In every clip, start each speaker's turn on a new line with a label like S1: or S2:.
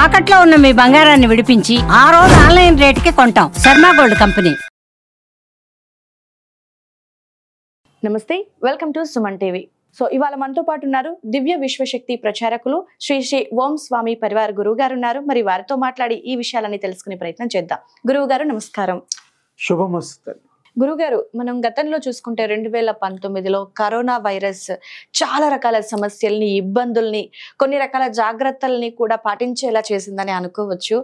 S1: తాకట్లో ఉన్న మీ బంగారాన్ని విడిపించి ఆ రోజు ఆన్లైన్ రేటుకి కొంటాం. Sharma gold company.
S2: నమస్తే, welcome to Suman TV. So ఇవాళ మనతో పాటు ఉన్నారు దివ్య విశ్వశక్తి ప్రచారకులు శ్రీ శ్రీ ఓం స్వామి పరివార్ గురువు గారు ఉన్నారు. మరి వారితో మాట్లాడి ఈ విషయాలని తెలుసుకునే ప్రయత్నం చేద్దాం. గురువు గారు నమస్కారం.
S3: శుభమస్తు.
S2: గురుగారు, మనం గతంలో చూసుకుంటే 2019లో కరోనా వైరస్ చాలా రకాల సమస్యల్ని, ఇబ్బందుల్ని, కొన్ని రకాల జాగ్రత్తల్ని కూడా పాటించేలా చేసిందని అనుకోవచ్చు.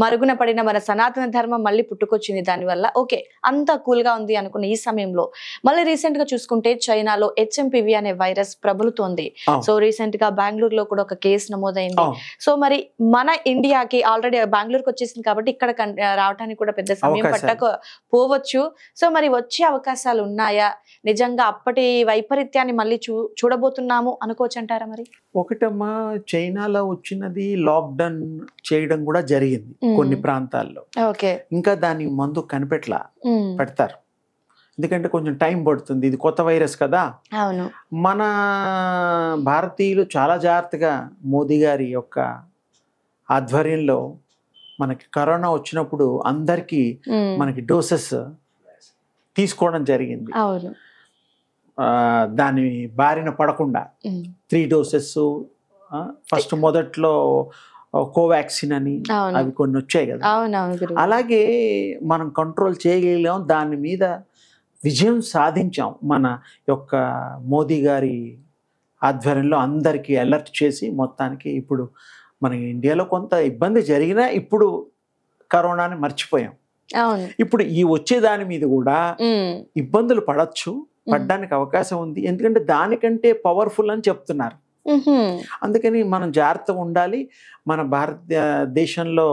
S2: మరుగున పడిన మన సనాతన ధర్మం మళ్ళీ పుట్టుకొచ్చింది దానివల్ల. ఓకే, అంతా కూల్గా ఉంది అనుకున్న ఈ సమయంలో మళ్ళీ రీసెంట్ గా చూసుకుంటే చైనాలో HMPV అనే వైరస్ ప్రబలుతోంది. సో రీసెంట్ గా బెంగళూరులో కూడా ఒక కేసు నమోదైంది. సో మరి మన ఇండియాకి ఆల్రెడీ బెంగళూరుకి వచ్చేసింది కాబట్టి ఇక్కడ రావడానికి కూడా పెద్ద సమయం పట్టకపోవచ్చు. సో మరి వచ్చే అవకాశాలు ఉన్నాయా? నిజంగా అప్పటి వైపరీత్యాన్ని మళ్ళీ చూడబోతున్నాము అనుకోవచ్చు అంటారా? మరి
S3: ఒకటమ్మా, చైనాలో వచ్చినది లాక్డౌన్ చేయడం కూడా జరిగింది కొన్ని ప్రాంతాల్లో.
S2: ఓకే,
S3: ఇంకా దాని మందు పెడతారు, ఎందుకంటే కొంచెం టైం పడుతుంది. ఇది కొత్త వైరస్ కదా.
S2: అవును.
S3: మన భారతీయులు చాలా జాగ్రత్తగా మోదీ గారి యొక్క ఆధ్వర్యంలో మనకి కరోనా వచ్చినప్పుడు అందరికీ మనకి డోసెస్ తీసుకోవడం జరిగింది. దాని బారిన పడకుండా 3 డోసెస్. ఫస్ట్ మొదట్లో కోవాక్సిన్ అని అవి కొన్ని వచ్చాయి కదా. అలాగే మనం కంట్రోల్ చేయగలిగాం, దాని మీద విజయం సాధించాం. మన యొక్క మోదీ గారి ఆధ్వర్యంలో అందరికీ అలర్ట్ చేసి మొత్తానికి ఇప్పుడు మన ఇండియాలో కొంత ఇబ్బంది జరిగినా ఇప్పుడు కరోనాని మర్చిపోయాం. ఇప్పుడు ఈ వచ్చే దాని మీద కూడా ఇబ్బందులు పడడానికి అవకాశం ఉంది, ఎందుకంటే దానికంటే పవర్ఫుల్ అని చెప్తున్నారు. అందుకని మనం జాగ్రత్తగా ఉండాలి. మన భారతదేశంలో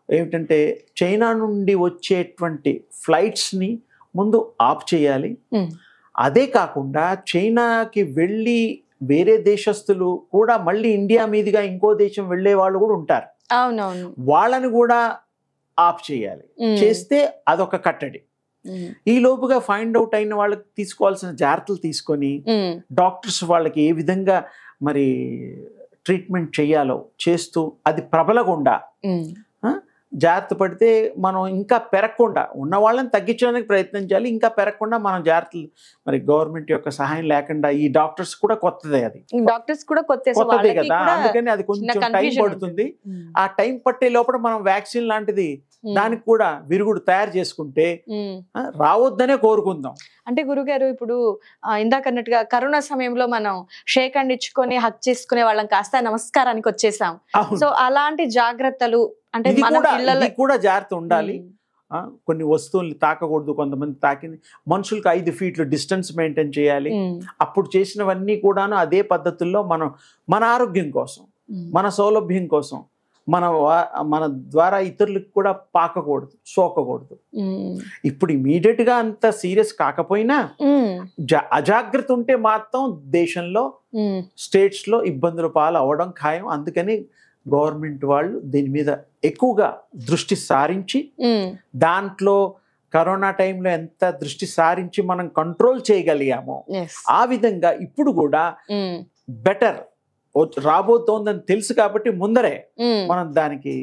S3: ఏమిటంటే చైనా నుండి వచ్చేటువంటి ఫ్లైట్స్ని ముందు ఆఫ్ చేయాలి. అదే కాకుండా చైనాకి వెళ్ళి వేరే దేశస్తులు కూడా మళ్ళీ ఇండియా మీదుగా ఇంకో దేశం వెళ్ళే వాళ్ళు కూడా ఉంటారు. వాళ్ళని కూడా ఆఫ్ చేయాలి. చేస్తే అదొక కట్టడి. ఈ లోపుగా ఫైండ్ అవుట్ అయిన వాళ్ళకి తీసుకోవాల్సిన జాగ్రత్తలు తీసుకొని డాక్టర్స్ వాళ్ళకి ఏ విధంగా మరి ట్రీట్మెంట్ చేయాలో చేస్తూ అది ప్రబలకుండా జాగ్రత్త పడితే మనం ఇంకా పెరగకుండా ఉన్న వాళ్ళని తగ్గించడానికి ప్రయత్నం చేయాలి. ఇంకా పెరగకుండా మనం జాగ్రత్తలు మరి గవర్నమెంట్ యొక్క సహాయం లేకుండా, ఈ డాక్టర్స్ కూడా కొత్తదే, అది డాక్టర్స్ కూడా కొత్తదే కదా. అందుకని అది కొంచెం టైం పడుతుంది. ఆ టైం పట్టే లోపల మనం వ్యాక్సిన్ లాంటిది దానికి కూడా విరుగుడు తయారు చేసుకుంటే రావద్దనే కోరుకుందాం.
S2: అంటే గురుగారు, ఇప్పుడు ఇందాక అన్నట్టుగా కరోనా సమయంలో మనం షేక్ హ్యాండ్ ఇచ్చుకొని హక్ చేసుకునే వాళ్ళం కాస్త నమస్కారానికి వచ్చేసాం. సో అలాంటి జాగ్రత్తలు అంటే
S3: కూడా జాగ్రత్త ఉండాలి. కొన్ని వస్తువుల్ని తాకకూడదు. కొంతమంది తాకింది, మనుషులకు 5 ఫీట్లు డిస్టెన్స్ మెయింటైన్ చేయాలి. అప్పుడు చేసినవన్నీ కూడాను అదే పద్ధతుల్లో మనం మన ఆరోగ్యం కోసం, మన సౌలభ్యం కోసం, మన ద్వారా ఇతరులకు కూడా పాకకూడదు, సోకకూడదు. ఇప్పుడు ఇమీడియట్ గా అంత సీరియస్ కాకపోయినా అజాగ్రత్త ఉంటే మాత్రం దేశంలో స్టేట్స్ లో ఇబ్బందుల పాలు అవ్వడం ఖాయం. అందుకని గవర్నమెంట్ వాళ్ళు దీని మీద ఎక్కువగా దృష్టి సారించి, దాంట్లో కరోనా టైంలో ఎంత దృష్టి సారించి మనం కంట్రోల్ చేయగలిగామో ఆ విధంగా ఇప్పుడు కూడా బెటర్ రాబోతోందని తెలుసు కాబట్టి ముందరే మనం దానికి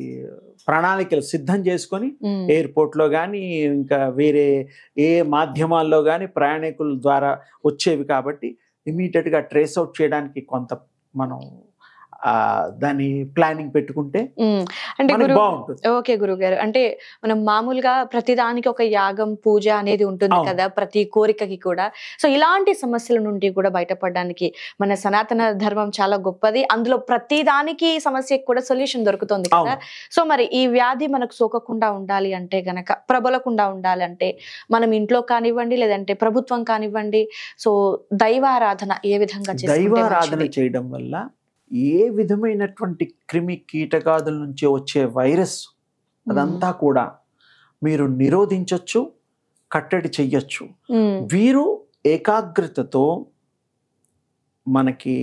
S3: ప్రణాళికలు సిద్ధం చేసుకొని ఎయిర్పోర్ట్ లో కానీ ఇంకా వేరే ఏ మాధ్యమాల్లో కానీ ప్రయాణికుల ద్వారా వచ్చేవి కాబట్టి ఇమీడియట్ గా ట్రేస్ అవుట్ చేయడానికి కొంత మనం దాని ప్లానింగ్ పెట్టుకుంటే
S2: అంటే బాగుంటుంది. ఓకే గురుగారు, అంటే మనం మామూలుగా ప్రతిదానికి ఒక యాగం, పూజ అనేది ఉంటుంది కదా, ప్రతి కోరికకి కూడా. సో ఇలాంటి సమస్యల నుండి కూడా బయటపడడానికి మన సనాతన ధర్మం చాలా గొప్పది. అందులో ప్రతి దానికి సమస్యకి కూడా సొల్యూషన్ దొరుకుతుంది కదా. సో మరి ఈ వ్యాధి మనకు సోకకుండా ఉండాలి అంటే గనక, ప్రబలకుండా ఉండాలి అంటే మనం ఇంట్లో కానివ్వండి, లేదంటే ప్రభుత్వం కానివ్వండి, సో దైవారాధన ఏ విధంగా
S3: దైవారాధన చేయడం వల్ల ఏ విధమైనటువంటి క్రిమి కీటకాదుల నుంచి వచ్చే వైరస్ అదంతా కూడా మీరు నిరోధించవచ్చు, కట్టడి చెయ్యొచ్చు. వీరు ఏకాగ్రతతో మనకి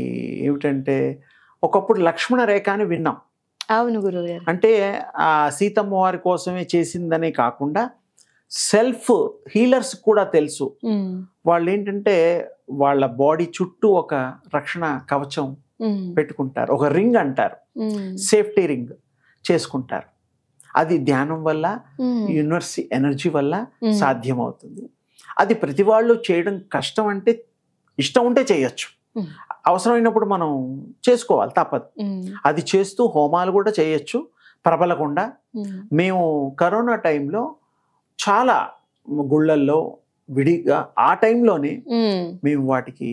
S3: ఏమిటంటే ఒకప్పుడు లక్ష్మణ రేఖ అని విన్నాం.
S2: అవును గురువు.
S3: అంటే ఆ సీతమ్మ వారి కోసమే చేసిందనే కాకుండా సెల్ఫ్ హీలర్స్ కూడా తెలుసు. వాళ్ళు ఏంటంటే వాళ్ళ బాడీ చుట్టూ ఒక రక్షణ కవచం పెట్టుకుంటారు, ఒక రింగ్ అంటారు, సేఫ్టీ రింగ్. చేసుకుంటారు. అది ధ్యానం వల్ల, యూనివర్స్ ఎనర్జీ వల్ల సాధ్యమవుతుంది. అది ప్రతి వాళ్ళు చేయడం కష్టం అంటే, ఇష్టం ఉంటే చేయొచ్చు, అవసరమైనప్పుడు మనం చేసుకోవాలి, తప్పదు. అది చేస్తూ హోమాలు కూడా చేయొచ్చు ప్రబలకుండా. మేము కరోనా టైంలో చాలా గుళ్ళల్లో విడిగా ఆ టైంలోనే మేము వాటికి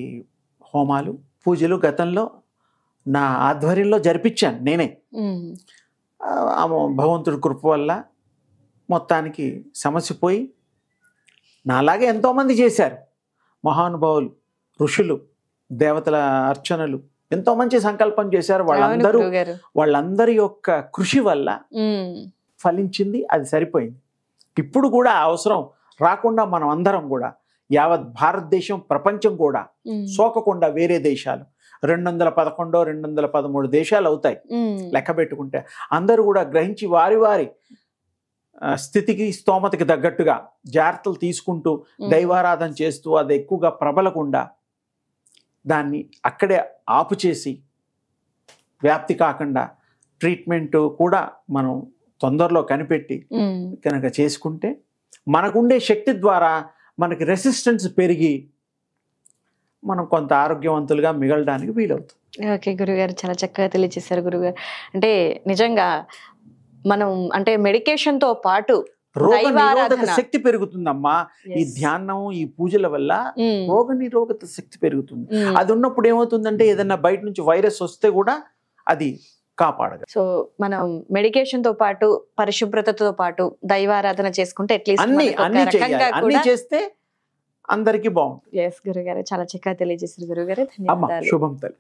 S3: హోమాలు పూజలు గతంలో నా ఆధ్వర్యంలో జరిపించాను నేనే. భగవంతుడి కృప వల్ల మొత్తానికి సమస్య పోయి నాలాగే ఎంతోమంది చేశారు. మహానుభావులు, ఋషులు, దేవతల అర్చనలు ఎంతో మంచి సంకల్పం చేశారు. వాళ్ళందరి యొక్క కృషి వల్ల ఫలించింది, అది సరిపోయింది. ఇప్పుడు కూడా అవసరం రాకుండా మనం అందరం కూడా, యావత్ భారతదేశం ప్రపంచం కూడా సోకకుండా వేరే దేశాలు 211 213 దేశాలు అవుతాయి లెక్క పెట్టుకుంటే, అందరూ కూడా గ్రహించి వారి వారి స్థితికి స్తోమతకి తగ్గట్టుగా జాగ్రత్తలు తీసుకుంటూ దైవారాధన చేస్తూ అది ఎక్కువగా ప్రబలకుండా దాన్ని అక్కడే ఆపు చేసి వ్యాప్తి కాకుండా ట్రీట్మెంట్ కూడా మనం తొందరలో కనిపెట్టి కనుక చేసుకుంటే మనకుండే శక్తి ద్వారా మనకి రెసిస్టెన్స్ పెరిగి మనం కొంత ఆరోగ్యవంతులుగా మిగలడానికి వీలవుతుంది.
S2: ఓకే గురుగారు, చాలా చక్కగా తెలియజేశారు గురుగారు. అంటే నిజంగా మనం అంటే మెడికేషన్ తో పాటు
S3: రోగ నిరోధక శక్తి పెరుగుతుందమ్మా. ఈ ధ్యానం, ఈ పూజల వల్ల రోగ నిరోధక శక్తి పెరుగుతుంది. అది ఉన్నప్పుడు ఏమవుతుందంటే ఏదైనా బయట నుంచి వైరస్ వస్తే కూడా అది కాపాడదు.
S2: సో మనం మెడికేషన్ తో పాటు పరిశుభ్రతతో పాటు దైవారాధన చేసుకుంటే
S3: అన్ని చేస్తే అందరికీ బాగుంటుంది.
S2: ఎస్ గురుగారు, చాలా చక్కగా తెలియజేశారు గురుగారు. ధన్యవాదాలు.
S3: శుభం తల్లి.